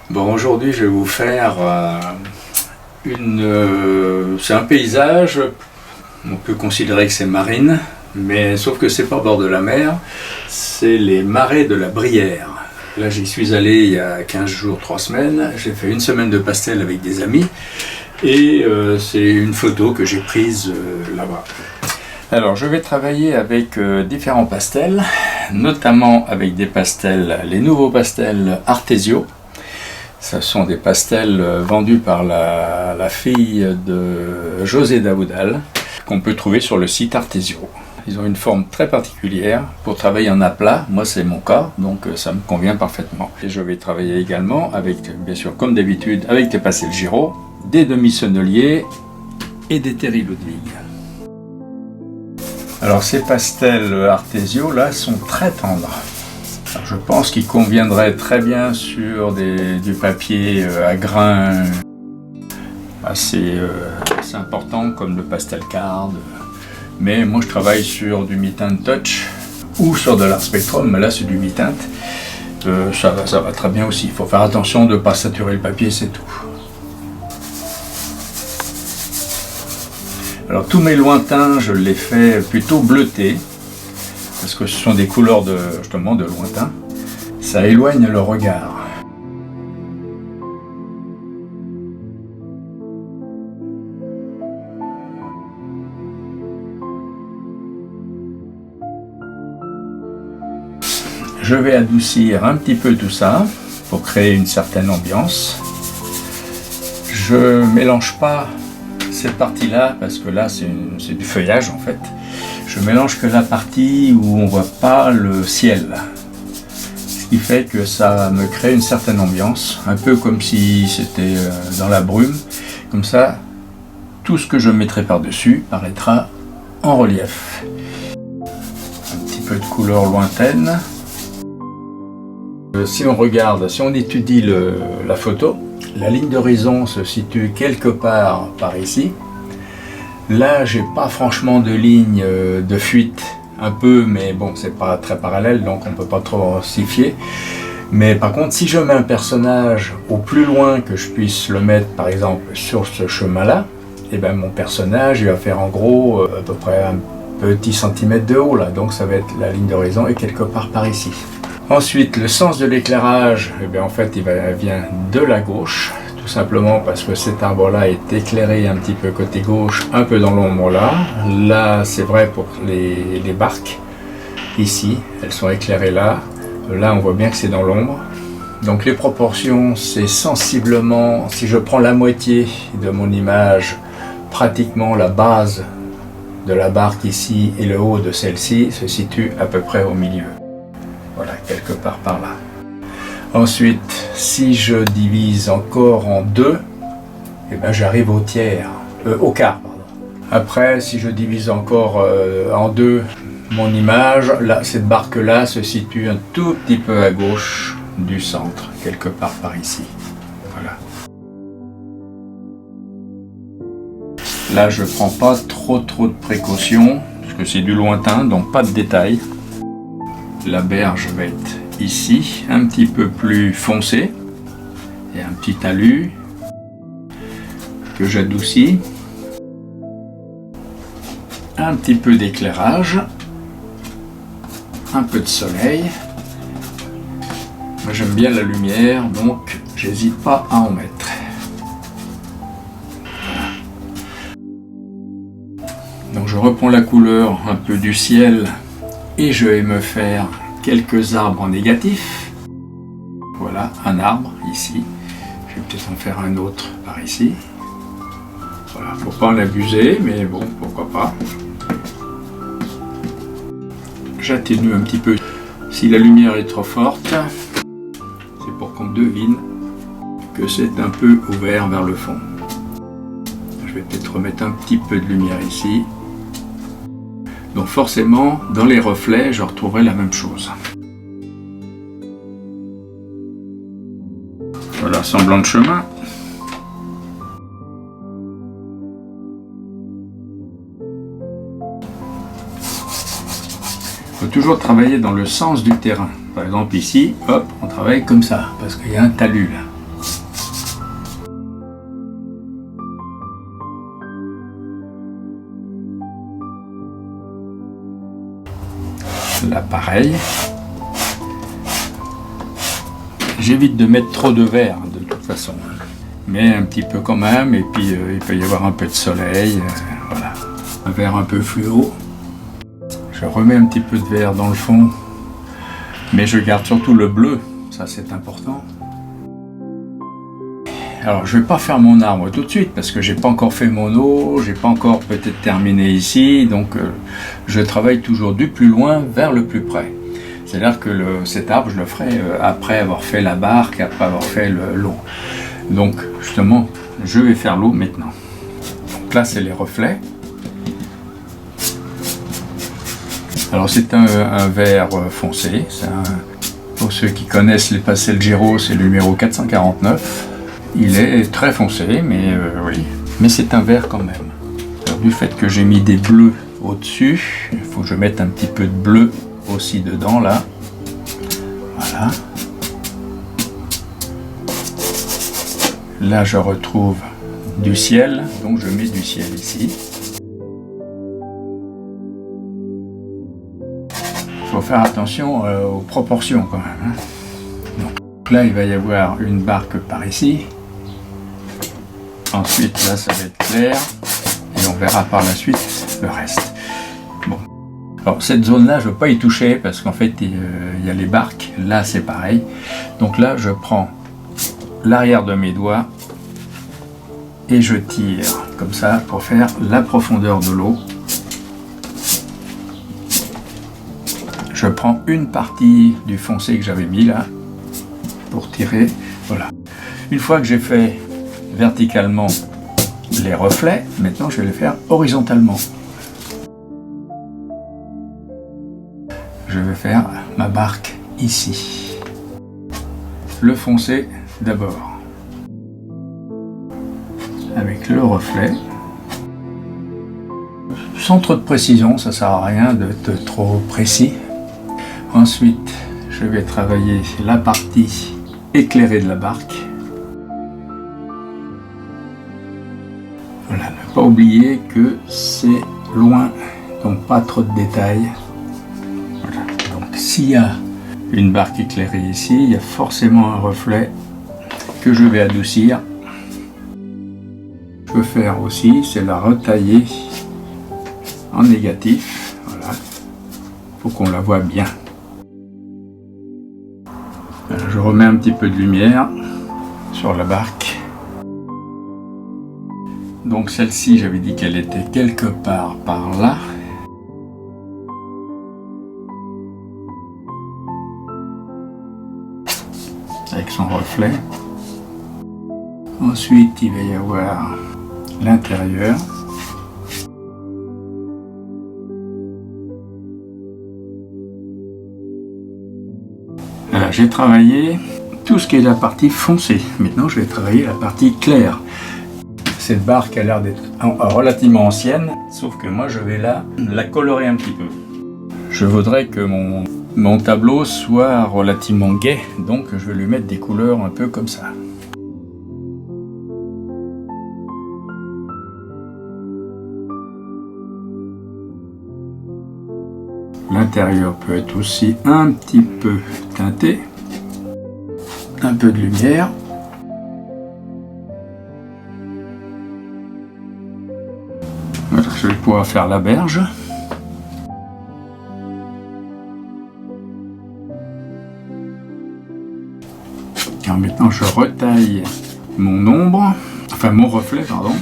Bon, aujourd'hui je vais vous faire c'est un paysage, on peut considérer que c'est marine, mais sauf que c'est pas au bord de la mer, c'est les marais de la Brière. Là j'y suis allé il y a 15 jours, 3 semaines, j'ai fait une semaine de pastel avec des amis, et c'est une photo que j'ai prise là-bas. Alors je vais travailler avec différents pastels, notamment avec des pastels, les nouveaux pastels Artesio. Ce sont des pastels vendus par la fille de José Daoudal, qu'on peut trouver sur le site Artesio. Ils ont une forme très particulière pour travailler en aplat, moi c'est mon cas, donc ça me convient parfaitement. Et je vais travailler également avec, bien sûr comme d'habitude, avec des pastels Giraud, des demi-senneliers et des Terry Ludwig. Alors ces pastels Artesio là sont très tendres. Alors, je pense qu'ils conviendraient très bien sur du papier à grains assez important comme le pastel card. Mais moi je travaille sur du Mi-Tinte Touch ou sur de l'Art Spectrum, mais là c'est du Mi-Tinte. Ça va très bien aussi. Il faut faire attention de ne pas saturer le papier, c'est tout. Alors tous mes lointains, je les fais plutôt bleutés, parce que ce sont des couleurs justement de lointain. Ça éloigne le regard. Je vais adoucir un petit peu tout ça pour créer une certaine ambiance. Je mélange pas cette partie-là parce que là c'est du feuillage en fait. Je mélange que la partie où on voit pas le ciel. Ce qui fait que ça me crée une certaine ambiance, un peu comme si c'était dans la brume. Comme ça, tout ce que je mettrai par-dessus paraîtra en relief. Un petit peu de couleur lointaine. Si on étudie la photo, la ligne d'horizon se situe quelque part par ici. Là, j'ai pas franchement de ligne de fuite, un peu, mais bon, c'est pas très parallèle, donc on peut pas trop s'y fier. Mais par contre, si je mets un personnage au plus loin que je puisse le mettre, par exemple, sur ce chemin-là, et ben mon personnage, il va faire en gros à peu près un petit centimètre de haut, là. Donc ça va être la ligne d'horizon et quelque part par ici. Ensuite, le sens de l'éclairage, eh bien, en fait, il vient de la gauche, tout simplement parce que cet arbre-là est éclairé un petit peu côté gauche, un peu dans l'ombre là. Là, c'est vrai pour les barques. Ici, elles sont éclairées là. Là, on voit bien que c'est dans l'ombre. Donc les proportions, c'est sensiblement, si je prends la moitié de mon image, pratiquement la base de la barque ici et le haut de celle-ci se situe à peu près au milieu. Voilà, quelque part par là. Ensuite, si je divise encore en deux, eh ben j'arrive au tiers, au quart. Pardon. Après, si je divise encore en deux mon image, là, cette barque-là se situe un tout petit peu à gauche du centre, quelque part par ici. Voilà. Là, je prends pas trop de précautions, parce que c'est du lointain, donc pas de détails. La berge va être ici, un petit peu plus foncé, et un petit talus que j'adoucis, un petit peu d'éclairage, un peu de soleil. Moi j'aime bien la lumière, donc j'hésite pas à en mettre. Voilà. Donc je reprends la couleur un peu du ciel et je vais me faire quelques arbres en négatif. Voilà, un arbre ici. Je vais peut-être en faire un autre par ici. Voilà, faut pas en abuser, mais bon, pourquoi pas. J'atténue un petit peu. Si la lumière est trop forte, c'est pour qu'on devine que c'est un peu ouvert vers le fond. Je vais peut-être remettre un petit peu de lumière ici. Donc forcément, dans les reflets, je retrouverai la même chose. Voilà, semblant de chemin. Il faut toujours travailler dans le sens du terrain. Par exemple ici, hop, on travaille comme ça, parce qu'il y a un talus là. Là pareil. J'évite de mettre trop de verre de toute façon, mais un petit peu quand même, et puis il peut y avoir un peu de soleil, voilà. Un verre un peu fluo. Je remets un petit peu de verre dans le fond, mais je garde surtout le bleu, ça c'est important. Alors je vais pas faire mon arbre tout de suite parce que j'ai pas encore fait mon eau, j'ai pas encore peut-être terminé ici, donc je travaille toujours du plus loin vers le plus près. C'est-à-dire que cet arbre je le ferai après avoir fait la barque, après avoir fait l'eau. Donc justement je vais faire l'eau maintenant. Donc là c'est les reflets. Alors c'est un vert foncé, pour ceux qui connaissent les Pastel Giro, c'est le numéro 449. Il est très foncé, mais oui, mais c'est un vert quand même. Alors, du fait que j'ai mis des bleus au-dessus, il faut que je mette un petit peu de bleu aussi dedans là. Voilà. Là je retrouve du ciel, donc je mets du ciel ici. Il faut faire attention aux proportions quand même. Donc là il va y avoir une barque par ici. Ensuite là ça va être clair et on verra par la suite le reste. Bon. Alors cette zone là je ne veux pas y toucher parce qu'en fait il y a les barques, là c'est pareil. Donc là je prends l'arrière de mes doigts et je tire comme ça pour faire la profondeur de l'eau. Je prends une partie du foncé que j'avais mis là pour tirer, voilà. Une fois que j'ai fait verticalement les reflets, maintenant je vais les faire horizontalement. Je vais faire ma barque ici. Le foncé d'abord. Avec le reflet. Sans trop de précision, ça sert à rien d'être trop précis. Ensuite, je vais travailler la partie éclairée de la barque. Voilà, ne pas oublier que c'est loin, donc pas trop de détails. Voilà. Donc s'il y a une barque éclairée ici, il y a forcément un reflet que je vais adoucir. Je peux faire aussi, c'est la retailler en négatif, voilà, pour qu'on la voit bien. Voilà, je remets un petit peu de lumière sur la barque. Donc celle-ci, j'avais dit qu'elle était quelque part par là. Avec son reflet. Ensuite, il va y avoir l'intérieur. Voilà, j'ai travaillé tout ce qui est la partie foncée. Maintenant, je vais travailler la partie claire. Cette barque a l'air d'être relativement ancienne, sauf que moi, je vais la colorer un petit peu. Je voudrais que mon tableau soit relativement gai, donc je vais lui mettre des couleurs un peu comme ça. L'intérieur peut être aussi un petit peu teinté, un peu de lumière. Voilà, je vais pouvoir faire la berge. Alors maintenant je retaille mon ombre, enfin mon reflet pardon.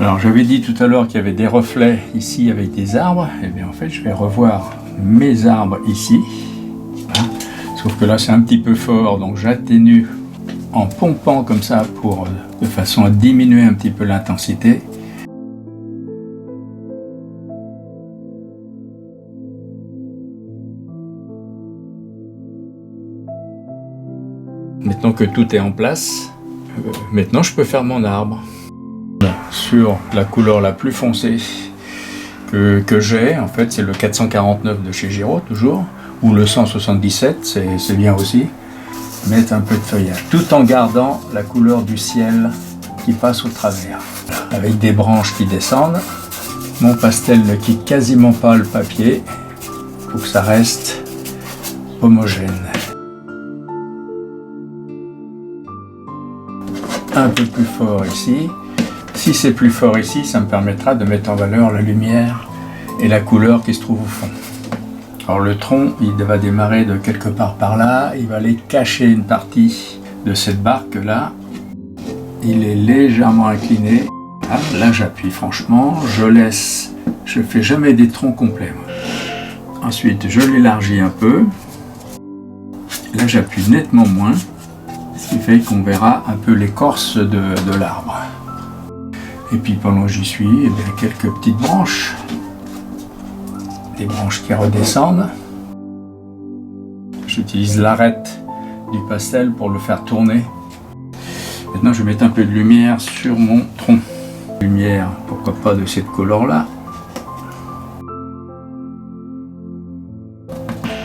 Alors j'avais dit tout à l'heure qu'il y avait des reflets ici avec des arbres, et bien en fait je vais revoir mes arbres ici. Voilà. Sauf que là c'est un petit peu fort, donc j'atténue en pompant comme ça de façon à diminuer un petit peu l'intensité. Maintenant que tout est en place, maintenant je peux faire mon arbre. Sur la couleur la plus foncée que j'ai, en fait c'est le 449 de chez Giro toujours, ou le 177, c'est bien aussi. Mettre un peu de feuillage, tout en gardant la couleur du ciel qui passe au travers, avec des branches qui descendent. Mon pastel ne quitte quasiment pas le papier pour que ça reste homogène. Un peu plus fort ici. Si c'est plus fort ici, ça me permettra de mettre en valeur la lumière et la couleur qui se trouve au fond. Alors le tronc, il va démarrer de quelque part par là, il va aller cacher une partie de cette barque là. Il est légèrement incliné. Ah, là j'appuie franchement, je fais jamais des troncs complets. Moi. Ensuite je l'élargis un peu. Là j'appuie nettement moins, ce qui fait qu'on verra un peu l'écorce de l'arbre. Et puis pendant que j'y suis, eh bien, quelques petites branches. Des branches qui redescendent. J'utilise l'arête du pastel pour le faire tourner. Maintenant je vais mettre un peu de lumière sur mon tronc. Lumière, pourquoi pas de cette couleur-là.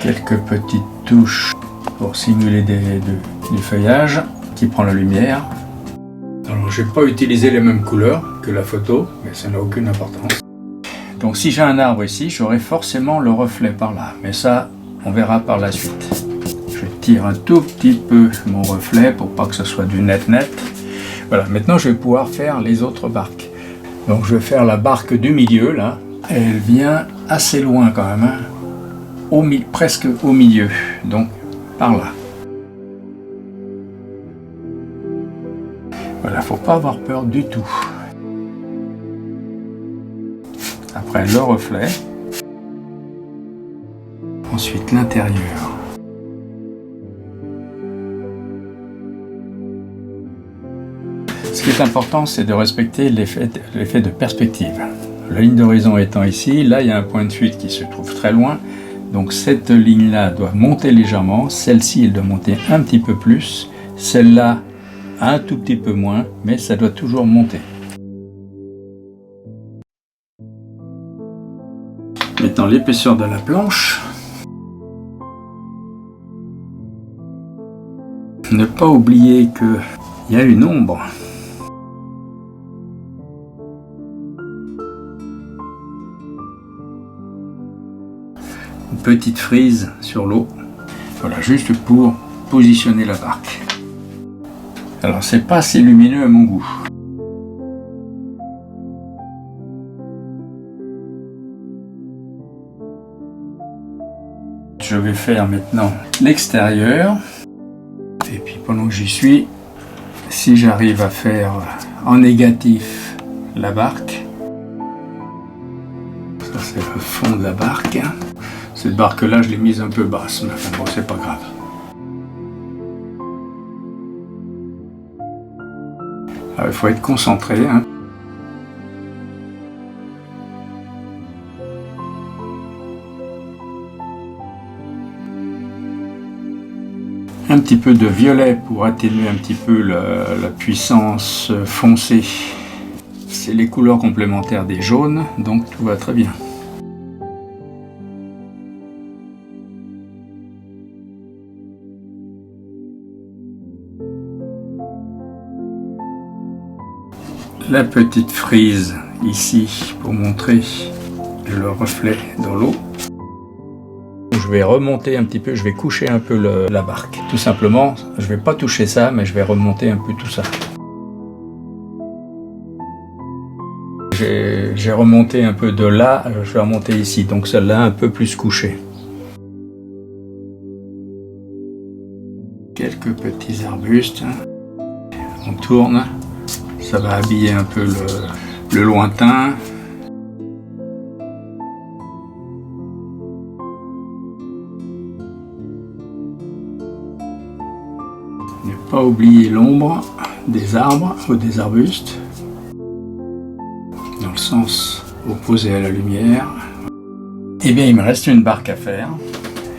Quelques petites touches pour simuler du feuillage qui prend la lumière. Alors je n'ai pas utilisé les mêmes couleurs que la photo, mais ça n'a aucune importance. Donc si j'ai un arbre ici, j'aurai forcément le reflet par là, mais ça on verra par la suite. Je tire un tout petit peu mon reflet pour pas que ce soit du net. Voilà, maintenant je vais pouvoir faire les autres barques. Donc je vais faire la barque du milieu là, elle vient assez loin quand même, hein, presque au milieu, donc par là. Voilà, faut pas avoir peur du tout. Après le reflet, ensuite l'intérieur. Ce qui est important, c'est de respecter l'effet de perspective. La ligne d'horizon étant ici, là il y a un point de fuite qui se trouve très loin, donc cette ligne-là doit monter légèrement, celle-ci elle doit monter un petit peu plus, celle-là un tout petit peu moins, mais ça doit toujours monter. Maintenant l'épaisseur de la planche. Ne pas oublier qu'il y a une ombre. Une petite frise sur l'eau. Voilà, juste pour positionner la barque. Alors c'est pas assez lumineux à mon goût. Je vais faire maintenant l'extérieur. Et puis pendant que j'y suis, si j'arrive à faire en négatif la barque, ça c'est le fond de la barque. Cette barque là je l'ai mise un peu basse, mais enfin bon c'est pas grave. Alors, il faut être concentré. Hein. Un petit peu de violet pour atténuer un petit peu la puissance foncée. C'est les couleurs complémentaires des jaunes, donc tout va très bien. La petite frise ici pour montrer le reflet dans l'eau. Je vais remonter un petit peu, je vais coucher un peu la barque. Tout simplement, je vais pas toucher ça, mais je vais remonter un peu tout ça. J'ai remonté un peu de là, je vais remonter ici, donc celle-là un peu plus couchée. Quelques petits arbustes. On tourne, ça va habiller un peu le lointain. Ne pas oublier l'ombre des arbres ou des arbustes dans le sens opposé à la lumière. Eh bien il me reste une barque à faire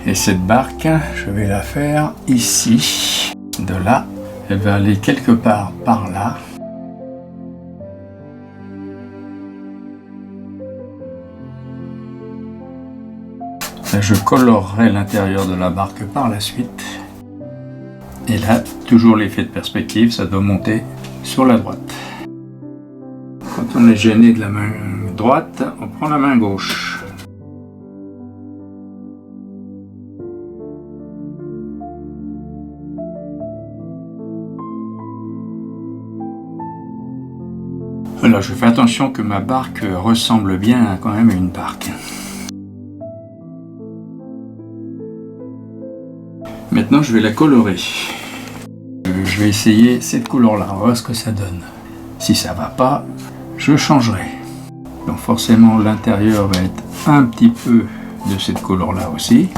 et cette barque je vais la faire ici. De là elle va aller quelque part par là. Là, je colorerai l'intérieur de la barque par la suite. Et là, toujours l'effet de perspective, ça doit monter sur la droite. Quand on est gêné de droite, on prend la main gauche. Voilà, je fais attention que ma barque ressemble bien quand même à une barque. Maintenant, je vais la colorer. Je vais essayer cette couleur-là, on va voir ce que ça donne. Si ça va pas, je changerai. Donc forcément, l'intérieur va être un petit peu de cette couleur-là aussi.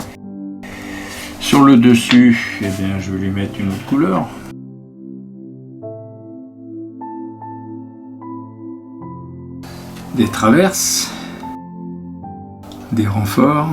Sur le dessus, eh bien, je vais lui mettre une autre couleur. Des traverses, des renforts.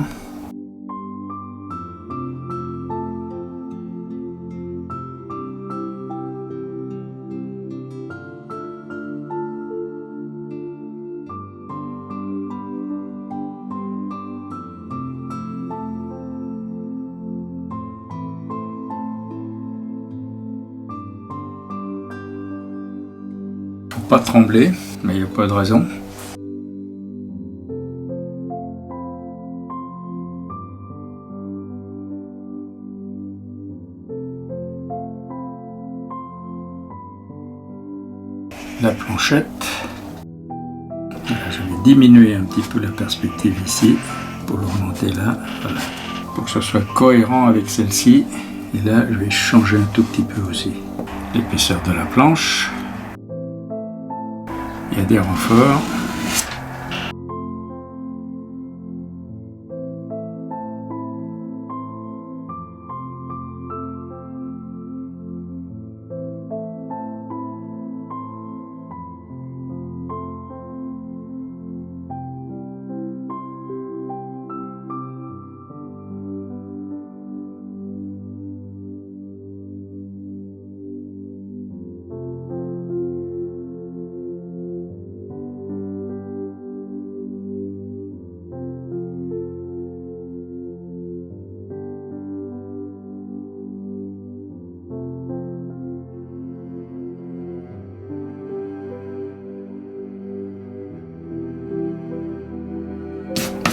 Faut pas trembler, mais il n'y a pas de raison. La planchette. Je vais diminuer un petit peu la perspective ici pour l'orienter là, voilà, pour que ce soit cohérent avec celle-ci. Et là, je vais changer un tout petit peu aussi l'épaisseur de la planche. Il y a des renforts.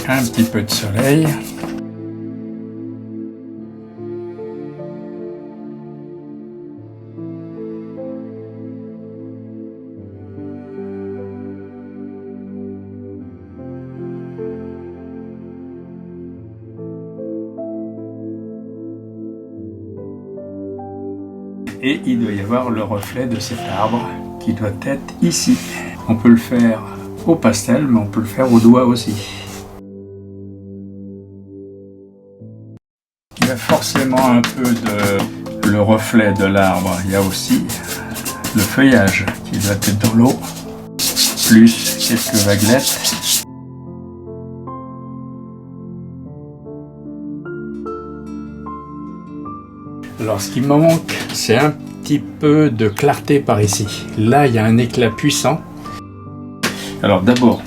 Un petit peu de soleil. Et il doit y avoir le reflet de cet arbre qui doit être ici. On peut le faire au pastel, mais on peut le faire au doigt aussi. Il y a forcément un peu de le reflet de l'arbre. Il y a aussi le feuillage qui doit être dans l'eau, plus quelques vaguelettes. Alors ce qui me manque, c'est un petit peu de clarté par ici. Là, il y a un éclat puissant. Alors d'abord,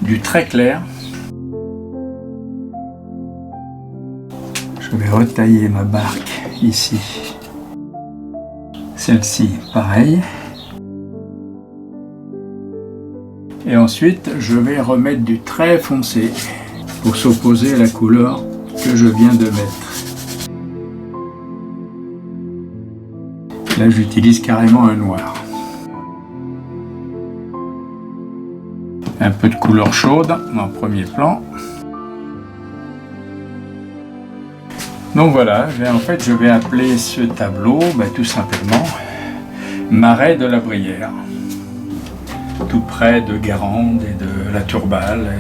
du très clair. Je vais retailler ma barque ici. Celle-ci, pareil. Et ensuite, je vais remettre du très foncé pour s'opposer à la couleur que je viens de mettre. Là, j'utilise carrément un noir. Un peu de couleur chaude en premier plan. Donc voilà, en fait je vais appeler ce tableau tout simplement Marais de la Brière, tout près de Guérande et de la Turballe.